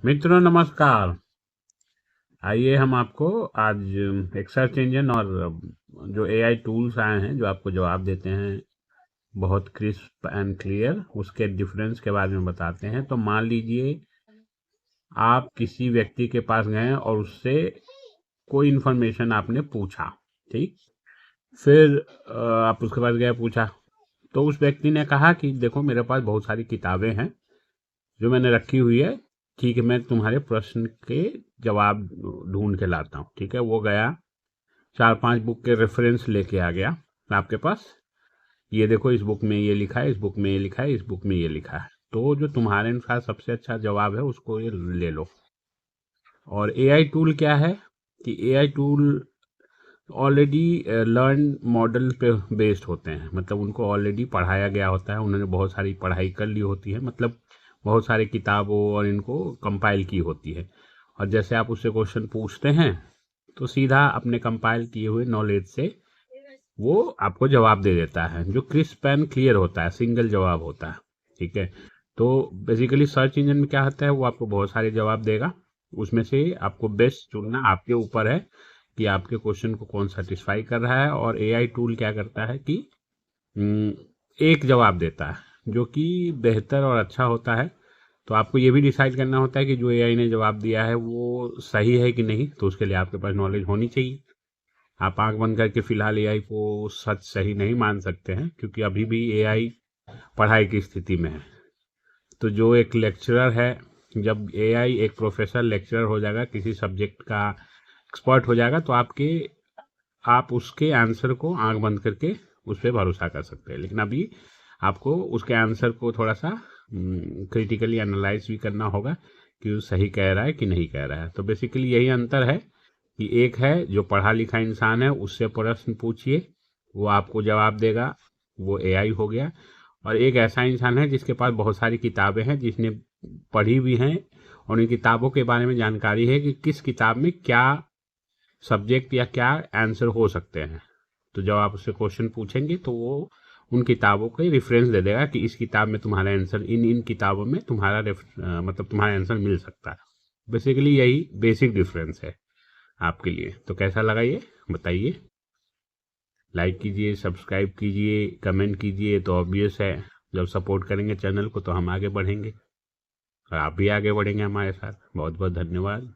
मित्रों नमस्कार। आइए हम आपको आज एक सर्च इंजन और जो एआई टूल्स आए हैं जो आपको जवाब देते हैं बहुत क्रिस्प एंड क्लियर, उसके डिफरेंस के बारे में बताते हैं। तो मान लीजिए आप किसी व्यक्ति के पास गए और उससे कोई इन्फॉर्मेशन आपने पूछा, ठीक। फिर आप उसके पास गए, पूछा, तो उस व्यक्ति ने कहा कि देखो मेरे पास बहुत सारी किताबें हैं जो मैंने रखी हुई है, ठीक है, मैं तुम्हारे प्रश्न के जवाब ढूंढ के लाता हूँ। ठीक है, वो गया, 4-5 बुक के रेफरेंस लेके आ गया आपके पास। ये देखो, इस बुक में ये लिखा है, इस बुक में ये लिखा है, इस बुक में ये लिखा है, तो जो तुम्हारे अनुसार सबसे अच्छा जवाब है उसको ये ले लो। और एआई टूल क्या है कि AI tool already learn model पे बेस्ड होते हैं, मतलब उनको ऑलरेडी पढ़ाया गया होता है, उन्होंने बहुत सारी पढ़ाई कर ली होती है, मतलब बहुत सारी किताबों और इनको कंपाइल की होती है। और जैसे आप उससे क्वेश्चन पूछते हैं तो सीधा अपने कंपाइल किए हुए नॉलेज से वो आपको जवाब दे देता है, जो क्रिस्प एंड क्लियर होता है, सिंगल जवाब होता है। ठीक है, तो बेसिकली सर्च इंजन में क्या होता है, वो आपको बहुत सारे जवाब देगा, उसमें से आपको बेस्ट चुनना आपके ऊपर है कि आपके क्वेश्चन को कौन सेटिस्फाई कर रहा है। और एआई टूल क्या करता है कि हम्म, एक जवाब देता है जो कि बेहतर और अच्छा होता है। तो आपको ये भी डिसाइड करना होता है कि जो एआई ने जवाब दिया है वो सही है कि नहीं, तो उसके लिए आपके पास नॉलेज होनी चाहिए। आप आंख बंद करके फिलहाल एआई को सच सही नहीं मान सकते हैं, क्योंकि अभी भी एआई पढ़ाई की स्थिति में है। तो जो एक लेक्चरर है, जब एआई एक प्रोफेसर लेक्चरर हो जाएगा, किसी सब्जेक्ट का एक्सपर्ट हो जाएगा, तो आप उसके आंसर को आंख बंद करके उस पर भरोसा कर सकते हैं। लेकिन अभी आपको उसके आंसर को थोड़ा सा क्रिटिकली एनालाइज भी करना होगा कि वो सही कह रहा है कि नहीं कह रहा है। तो बेसिकली यही अंतर है कि एक है जो पढ़ा लिखा इंसान है, उससे प्रश्न पूछिए, वो आपको जवाब देगा, वो एआई हो गया। और एक ऐसा इंसान है जिसके पास बहुत सारी किताबें हैं, जिसने पढ़ी भी हैं और इन किताबों के बारे में जानकारी है कि किस किताब में क्या सब्जेक्ट या क्या आंसर हो सकते हैं। तो जब आप उससे क्वेश्चन पूछेंगे तो वो उन किताबों के रेफरेंस दे देगा कि इस किताब में तुम्हारा आंसर, इन इन किताबों में तुम्हारा मतलब तुम्हारा आंसर मिल सकता है। बेसिकली यही बेसिक डिफरेंस है आपके लिए। तो कैसा लगा ये बताइए। लाइक कीजिए, सब्सक्राइब कीजिए, कमेंट कीजिए, तो ऑब्वियस है जब सपोर्ट करेंगे चैनल को तो हम आगे बढ़ेंगे और आप भी आगे बढ़ेंगे हमारे साथ। बहुत बहुत धन्यवाद।